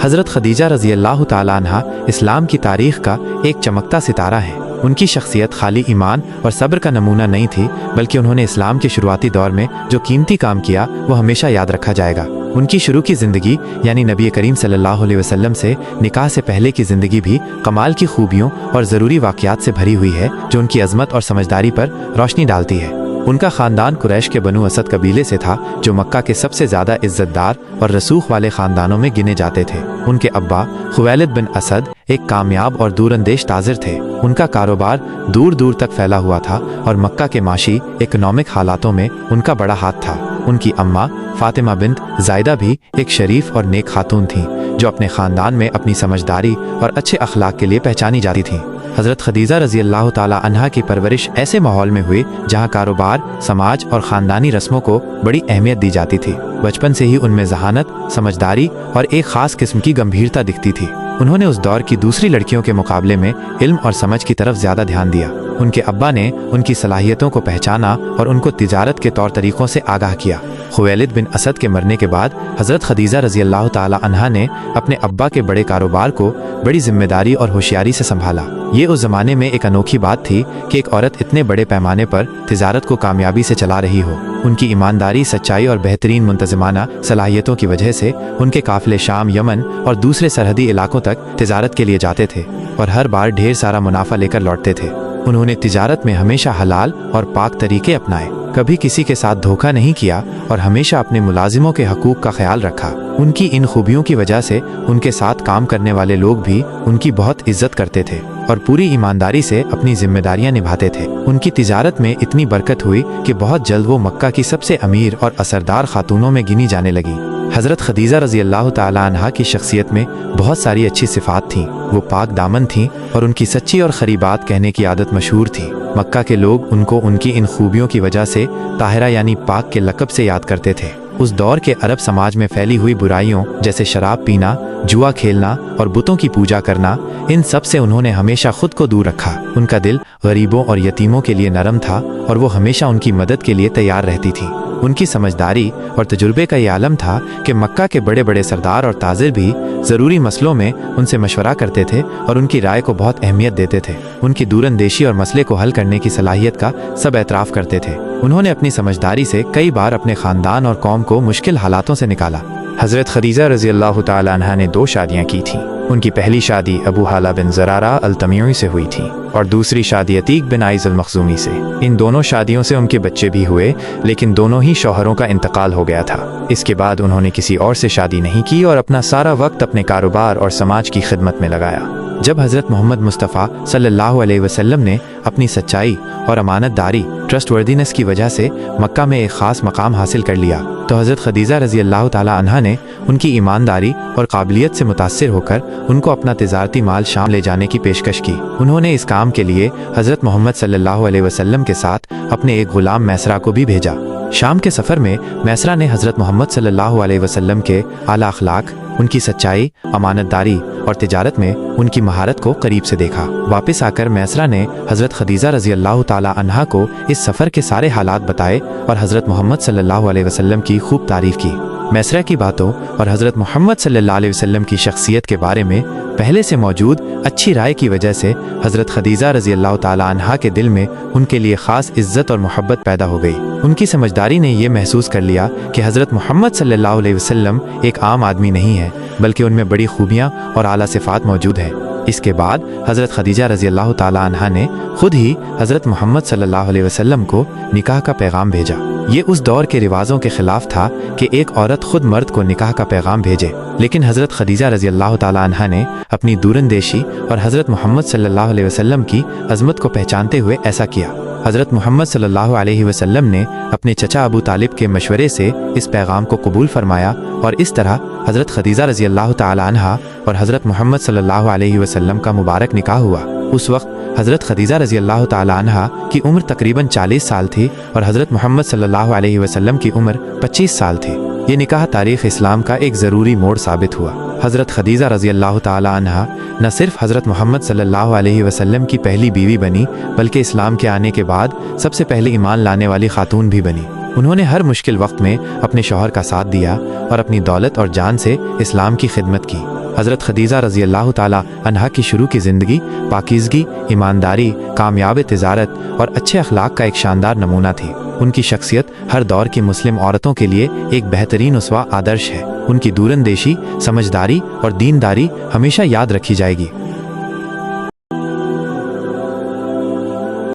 हज़रत खदीजा रज़ी अल्लाह ताला अन्हा इस्लाम की तारीख़ का एक चमकता सितारा है। उनकी शख्सियत खाली ईमान और सब्र का नमूना नहीं थी, बल्कि उन्होंने इस्लाम के शुरुआती दौर में जो कीमती काम किया वो हमेशा याद रखा जाएगा। उनकी शुरू की ज़िंदगी यानी नबी करीम सल्लल्लाहु अलैहि वसल्लम से निकाह से पहले की ज़िंदगी भी कमाल की खूबियों और ज़रूरी वाक़यात से भरी हुई है, जो उनकी अज़मत और समझदारी पर रोशनी डालती है। उनका ख़ानदान कुरैश के बनु असद कबीले से था, जो मक्का के सबसे ज़्यादा इज़्ज़तदार और रसूख वाले ख़ानदानों में गिने जाते थे। उनके अब्बा खुवैलिद बिन असद एक कामयाब और दूरअंदेश ताजिर थे। उनका कारोबार दूर दूर तक फैला हुआ था और मक्का के माशी इकोनॉमिक हालातों में उनका बड़ा हाथ था। उनकी अम्मा फातिमा बिन्त ज़ायदा भी एक शरीफ और नेक खातून थीं, जो अपने ख़ानदान में अपनी समझदारी और अच्छे अखलाक के लिए पहचानी जाती थीं। हज़रत खदीजा रज़ी अल्लाह ताला अन्हा की परवरिश ऐसे माहौल में हुई जहाँ कारोबार, समाज और ख़ानदानी रस्मों को बड़ी अहमियत दी जाती थी। बचपन से ही उनमें जहानत, समझदारी और एक ख़ास किस्म की गंभीरता दिखती थी। उन्होंने उस दौर की दूसरी लड़कियों के मुकाबले में इल्म और समझ की तरफ ज़्यादा ध्यान दिया। उनके अब्बा ने उनकी सलाहियतों को पहचाना और उनको तिजारत के तौर तरीक़ों से आगाह किया। खुवैलिद बिन असद के मरने के बाद हज़रत खदीजा रज़ी अल्लाह ताला अन्हा ने अपने अब्बा के बड़े कारोबार को बड़ी जिम्मेदारी और होशियारी से संभाला। ये उस ज़माने में एक अनोखी बात थी कि एक औरत इतने बड़े पैमाने पर तिजारत को कामयाबी से चला रही हो। उनकी ईमानदारी, सच्चाई और बेहतरीन मुंतज़िमाना सलाहियतों की वजह से उनके काफ़िले शाम, यमन और दूसरे सरहदी इलाकों तक तिजारत के लिए जाते थे और हर बार ढेर सारा मुनाफा लेकर लौटते थे। उन्होंने तिजारत में हमेशा हलाल और पाक तरीके अपनाए, कभी किसी के साथ धोखा नहीं किया और हमेशा अपने मुलाजिमों के हकूक़ का ख्याल रखा। उनकी इन खूबियों की वजह से उनके साथ काम करने वाले लोग भी उनकी बहुत इज्जत करते थे और पूरी ईमानदारी से अपनी जिम्मेदारियां निभाते थे। उनकी तिजारत में इतनी बरकत हुई कि बहुत जल्द वो मक्का की सबसे अमीर और असरदार खातूनों में गिनी जाने लगी। हज़रत खदीजा रज़ी अल्लाह ताला अन्हा की शख्सियत में बहुत सारी अच्छी सिफ़ात थीं। वो पाक दामन थीं और उनकी सच्ची और खरी बात कहने की आदत मशहूर थी। मक्का के लोग उनको उनकी इन खूबियों की वजह से ताहिरा यानी पाक के लक़ब से याद करते थे। उस दौर के अरब समाज में फैली हुई बुराइयों जैसे शराब पीना, जुआ खेलना और बुतों की पूजा करना, इन सब से उन्होंने हमेशा खुद को दूर रखा। उनका दिल गरीबों और यतीमों के लिए नरम था और वो हमेशा उनकी मदद के लिए तैयार रहती थी। उनकी समझदारी और तजुर्बे का ये आलम था कि मक्का के बड़े बड़े सरदार और ताजिर भी ज़रूरी मसलों में उनसे मशवरा करते थे और उनकी राय को बहुत अहमियत देते थे। उनकी दूरअंदेशी और मसले को हल करने की सलाहियत का सब एतराफ़ करते थे। उन्होंने अपनी समझदारी से कई बार अपने ख़ानदान और कौम को मुश्किल हालातों से निकाला। हज़रत खदीजा रज़ी अल्लाह ताला अन्हा ने 2 शादियाँ की थीं। उनकी पहली शादी अबू हाला बिन ज़रारा अल-तमीई से हुई थी और दूसरी शादी अतीक बिन आइज़ अल-मखज़ूमी से। इन दोनों शादियों से उनके बच्चे भी हुए, लेकिन दोनों ही शौहरों का इंतकाल हो गया था। इसके बाद उन्होंने किसी और से शादी नहीं की और अपना सारा वक्त अपने कारोबार और समाज की खिदमत में लगाया। जब हज़रत मोहम्मद मुस्तफ़ा सल्लल्लाहु अलैहि वसल्लम ने अपनी सच्चाई और अमानतदारी, ट्रस्टवर्दीनेस की वजह से मक्का में एक ख़ास मकाम हासिल कर लिया, तो हज़रत खदीजा रज़ी अल्लाह ताला अन्हा ने उनकी ईमानदारी और काबिलियत से मुतासिर होकर उनको अपना तिजारती माल शाम ले जाने की पेशकश की। उन्होंने इस काम के लिए हज़रत मोहम्मद सल्लल्लाहु अलैहि वसल्लम के साथ अपने एक ग़ुलाम मैसरा को भी भेजा। शाम के सफ़र में मैसरा ने हज़रत मोहम्मद सल्लल्लाहु अलैहि वसल्लम के आला अखलाक, उनकी सच्चाई, अमानतदारी और तिजारत में उनकी महारत को करीब से देखा। वापस आकर मैसरा ने हज़रत खदीजा रज़ी अल्लाह ताला अन्हा को इस सफ़र के सारे हालात बताए और हज़रत मोहम्मद सल्लल्लाहु अलैहि वसल्लम की खूब तारीफ़ की। मैसरा की बातों और हज़रत मोहम्मद सल्लल्लाहु अलैहि वसल्लम की शख्सियत के बारे में पहले से मौजूद अच्छी राय की वजह से हज़रत खदीजा रज़ी अल्लाह ताला अन्हा के दिल में उनके लिए ख़ास इज़्ज़त और मोहब्बत पैदा हो गई। उनकी समझदारी ने यह महसूस कर लिया कि हज़रत मोहम्मद सल्लल्लाहु अलैहि वसल्लम एक आम आदमी नहीं है, बल्कि उनमें बड़ी खूबियाँ और आला सिफ़ात मौजूद हैं। इसके बाद हज़रत खदीजा रज़ी अल्लाह ताला अन्हा ने खुद ही हज़रत मोहम्मद सल्लल्लाहु अलैहि वसल्लम को निकाह का पैगाम भेजा। ये उस दौर के रिवाजों के खिलाफ था कि एक औरत खुद मर्द को निकाह का पैगाम भेजे, लेकिन हज़रत खदीजा रज़ी अल्लाह ताला अन्हा ने अपनी दूरअंदेशी और हज़रत मोहम्मद सल्लल्लाहु अलैहि वसल्लम की अज़मत को पहचानते हुए ऐसा किया। हज़रत मोहम्मद सल्लल्लाहु अलैहि वसल्लम ने अपने चचा अबू तालिब के मशवरे से इस पैगाम को कबूल फरमाया और इस तरह हज़रत खदीजा रज़ी अल्लाह ताला अन्हा और हज़रत मोहम्मद सल्लल्लाहु अलैहि वसल्लम का मुबारक निकाह हुआ। उस वक्त हज़रत खदीजा रज़ी अल्लाह ताला अन्हा की उम्र तकरीबन 40 साल थी और हज़रत मोहम्मद सल्लल्लाहु अलैहि वसल्लम की उम्र 25 साल थी। ये निकाह तारीख़ इस्लाम का एक ज़रूरी मोड़ साबित हुआ। हज़रत खदीजा रज़ी अल्लाह ताला अन्हा न सिर्फ हज़रत मोहम्मद सल्लल्लाहु अलैहि वसल्लम की पहली बीवी बनी, बल्कि इस्लाम के आने के बाद सबसे पहले ईमान लाने वाली खातून भी बनी। उन्होंने हर मुश्किल वक्त में अपने शौहर का साथ दिया और अपनी दौलत और जान से इस्लाम की खिदमत की। हज़रत खदीजा रज़ी अल्लाह ताला अन्हा की शुरू की ज़िंदगी पाकीज़गी, ईमानदारी, कामयाब तिजारत और अच्छे अखलाक का एक शानदार नमूना थी। उनकी शख्सियत हर दौर की मुस्लिम औरतों के लिए एक बेहतरीन उसवा आदर्श है। उनकी दूरंदेशी, समझदारी और दीनदारी हमेशा याद रखी जाएगी।